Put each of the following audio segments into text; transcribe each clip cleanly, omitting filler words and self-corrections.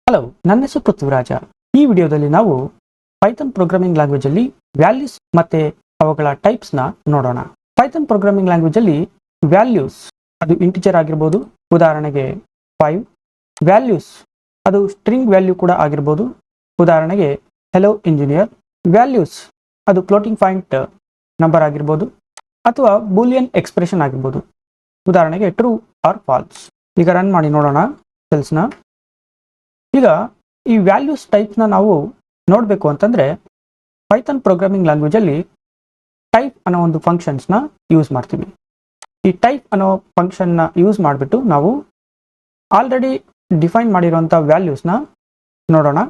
Hello, ನನ್ನ ಹೆಸರು ಪೃಥ್ವಿರಾಜ. ಈ ವಿಡಿಯೋದಲ್ಲಿ ನಾವು ಪೈಥಾನ್ ಪ್ರೋಗ್ರಾಮಿಂಗ್ ಲ್ಯಾಂಗ್ವೇಜ್ ಅಲ್ಲಿ ವ್ಯಾಲ್ಯೂಸ್ ಮತ್ತೆ ಅವುಗಳ ಟೈಪ್ಸ್ ನ ನೋಡೋಣ. ಪೈಥಾನ್ ಪ್ರೋಗ್ರಾಮಿಂಗ್ ಲ್ಯಾಂಗ್ವೇಜ್ ಅಲ್ಲಿ ವ್ಯಾಲ್ಯೂಸ್ ಅದು ಇಂಟಿಜರ್ ಆಗಿರಬಹುದು, ಉದಾಹರಣೆಗೆ 5. ವ್ಯಾಲ್ಯೂಸ್ ಅದು ಸ್ಟ್ರಿಂಗ್ ವ್ಯಾಲ್ಯೂ ಕೂಡ ಆಗಿರಬಹುದು, ಉದಾಹರಣೆಗೆ ಹೆಲೋ ಇಂಜಿನಿಯರ್. ವ್ಯಾಲ್ಯೂಸ್ ಅದು ಫ್ಲೋಟಿಂಗ್ ಪಾಯಿಂಟ್ ನಂಬರ್ ಆಗಿರಬಹುದು ಅಥವಾ ಬೂಲಿಯನ್ ಎಕ್ಸ್ಪ್ರೆಷನ್ ಆಗಿರಬಹುದು, ಉದಾಹರಣೆಗೆ ಟ್ರೂ ಆರ್ ಫಾಲ್ಸ್. ಈಗ ರನ್ ಮಾಡಿ ನೋಡೋಣ ಸೆಲ್ಸ್ನ. ಈಗ ಈ ವ್ಯಾಲ್ಯೂಸ್ ಟೈಪ್ಸ್ನ ನಾವು ನೋಡಬೇಕು ಅಂತಂದರೆ ಪೈಥಾನ್ ಪ್ರೋಗ್ರಾಮಿಂಗ್ ಲ್ಯಾಂಗ್ವೇಜಲ್ಲಿ ಟೈಪ್ ಅನ್ನೋ ಒಂದು ಫಂಕ್ಷನ್ಸ್ನ ಯೂಸ್ ಮಾಡ್ತೀವಿ. ಈ ಟೈಪ್ ಅನ್ನೋ ಫಂಕ್ಷನ್ನ ಯೂಸ್ ಮಾಡಿಬಿಟ್ಟು ನಾವು ಆಲ್ರೆಡಿ ಡಿಫೈನ್ ಮಾಡಿರೋಂಥ ವ್ಯಾಲ್ಯೂಸ್ನ ನೋಡೋಣ.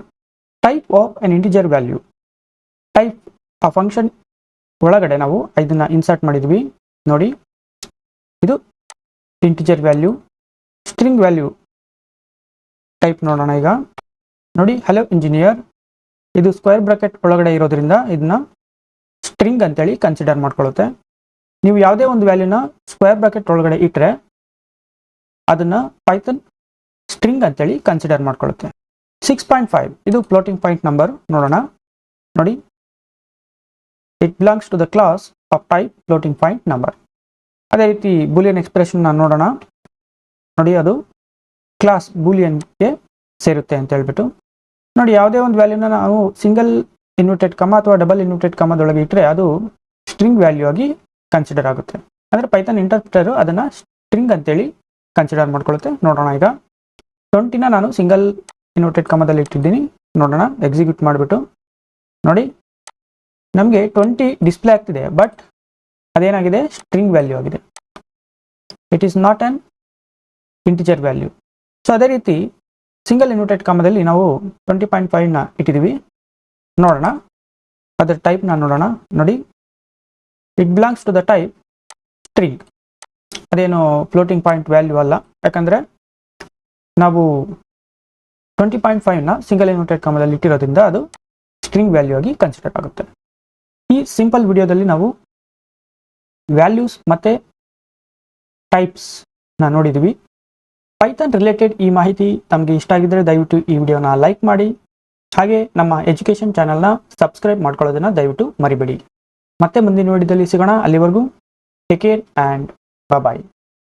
Type of N integer value. Type ಆ ಫಂಕ್ಷನ್ ಒಳಗಡೆ ನಾವು ಇದನ್ನು ಇನ್ಸರ್ಟ್ ಮಾಡಿದ್ವಿ ನೋಡಿ. ಇದು integer value, string value type ನೋಡೋಣ. ಈಗ ನೋಡಿ, ಹೆಲೋ ಇಂಜಿನಿಯರ್ ಇದು ಸ್ಕ್ವೇರ್ ಬ್ರಾಕೆಟ್ ಒಳಗಡೆ ಇರೋದ್ರಿಂದ ಇದನ್ನ ಸ್ಟ್ರಿಂಗ್ ಅಂತೇಳಿ ಕನ್ಸಿಡರ್ ಮಾಡ್ಕೊಳ್ಳುತ್ತೆ. ನೀವು ಯಾವುದೇ ಒಂದು ವ್ಯಾಲ್ಯೂನ ಸ್ಕ್ವೇರ್ ಬ್ರಾಕೆಟ್ ಒಳಗಡೆ ಇಟ್ಟರೆ ಅದನ್ನು ಪೈಥಾನ್ ಸ್ಟ್ರಿಂಗ್ ಅಂತೇಳಿ ಕನ್ಸಿಡರ್ ಮಾಡ್ಕೊಳ್ಳುತ್ತೆ. 6.5 ಇದು ಫ್ಲೋಟಿಂಗ್ ಪಾಯಿಂಟ್ ನಂಬರ್ ನೋಡೋಣ. ನೋಡಿ, it belongs to the class of type floating point number. ಅದೇ ರೀತಿ ಬೂಲಿಯನ್ ಎಕ್ಸ್ಪ್ರೆಷನ್ನ ನೋಡೋಣ. ನೋಡಿ, ಅದು ಕ್ಲಾಸ್ ಬೂಲಿಯನ್ಗೆ ಸೇರುತ್ತೆ ಅಂತ ಹೇಳ್ಬಿಟ್ಟು. ನೋಡಿ, ಯಾವುದೇ ಒಂದು ವ್ಯಾಲ್ಯೂನ ನಾವು ಸಿಂಗಲ್ ಇನ್ವರ್ಟೆಡ್ ಕಮ ಅಥವಾ ಡಬಲ್ ಇನ್ವರ್ಟೆಡ್ ಕಮದೊಳಗೆ ಇಟ್ಟರೆ ಅದು ಸ್ಟ್ರಿಂಗ್ ವ್ಯಾಲ್ಯೂ ಆಗಿ ಕನ್ಸಿಡರ್ ಆಗುತ್ತೆ. ಅಂದರೆ ಪೈಥಾನ್ ಇಂಟರ್ಪ್ರಿಟರು ಅದನ್ನು ಸ್ಟ್ರಿಂಗ್ ಅಂತೇಳಿ ಕನ್ಸಿಡರ್ ಮಾಡ್ಕೊಳ್ಳುತ್ತೆ. ನೋಡೋಣ, ಈಗ 20ನ ನಾನು ಸಿಂಗಲ್ ಇನ್ವರ್ಟೆಡ್ ಕಮದಲ್ಲಿ ಇಟ್ಟಿದ್ದೀನಿ. ನೋಡೋಣ, ಎಕ್ಸಿಕ್ಯೂಟ್ ಮಾಡಿಬಿಟ್ಟು ನೋಡಿ, ನಮಗೆ 20 ಡಿಸ್ಪ್ಲೇ ಆಗ್ತಿದೆ, ಬಟ್ ಅದೇನಾಗಿದೆ, ಸ್ಟ್ರಿಂಗ್ ವ್ಯಾಲ್ಯೂ ಆಗಿದೆ. It is not on integer value. So ಅದೇ ರೀತಿ ಸಿಂಗಲ್ ಇನ್ವರ್ಟೆಡ್ ಕಾಮದಲ್ಲಿ ನಾವು 20.5ನ ಇಟ್ಟಿದ್ದೀವಿ. ನೋಡೋಣ, ಅದರ ಟೈಪ್ನ ನೋಡೋಣ. ನೋಡಿ, it belongs to the type string. ಅದೇನು ಫ್ಲೋಟಿಂಗ್ ಪಾಯಿಂಟ್ ವ್ಯಾಲ್ಯೂ ಅಲ್ಲ, ಯಾಕಂದರೆ ನಾವು 20.5ನ ಸಿಂಗಲ್ ಇನ್ವರ್ಟೆಡ್ ಕಾಮದಲ್ಲಿ ಇಟ್ಟಿರೋದ್ರಿಂದ ಅದು ಸ್ಟ್ರಿಂಗ್ ವ್ಯಾಲ್ಯೂ ಆಗಿ ಕನ್ಸಿಡರ್ ಆಗುತ್ತೆ. ಈ ಸಿಂಪಲ್ ವಿಡಿಯೋದಲ್ಲಿ ನಾವು ವ್ಯಾಲ್ಯೂಸ್ ಮತ್ತು ಟೈಪ್ಸ್ನ ನೋಡಿದ್ವಿ. ಪೈಥಾನ್ ರಿಲೇಟೆಡ್ ಈ ಮಾಹಿತಿ ತಮಗೆ ಇಷ್ಟ ಆಗಿದ್ದರೆ ದಯವಿಟ್ಟು ಈ ವಿಡಿಯೋನ ಲೈಕ್ ಮಾಡಿ, ಹಾಗೆ ನಮ್ಮ ಎಜುಕೇಷನ್ ಚಾನಲ್ನ ಸಬ್ಸ್ಕ್ರೈಬ್ ಮಾಡ್ಕೊಳ್ಳೋದನ್ನು ದಯವಿಟ್ಟು ಮರಿಬೇಡಿ. ಮತ್ತೆ ಮುಂದಿನ ವಿಡಿಯೋದಲ್ಲಿ ಸಿಗೋಣ. ಅಲ್ಲಿವರೆಗೂ ಟೇಕ್ ಕೇರ್ ಆ್ಯಂಡ್ ಬಾಯ್.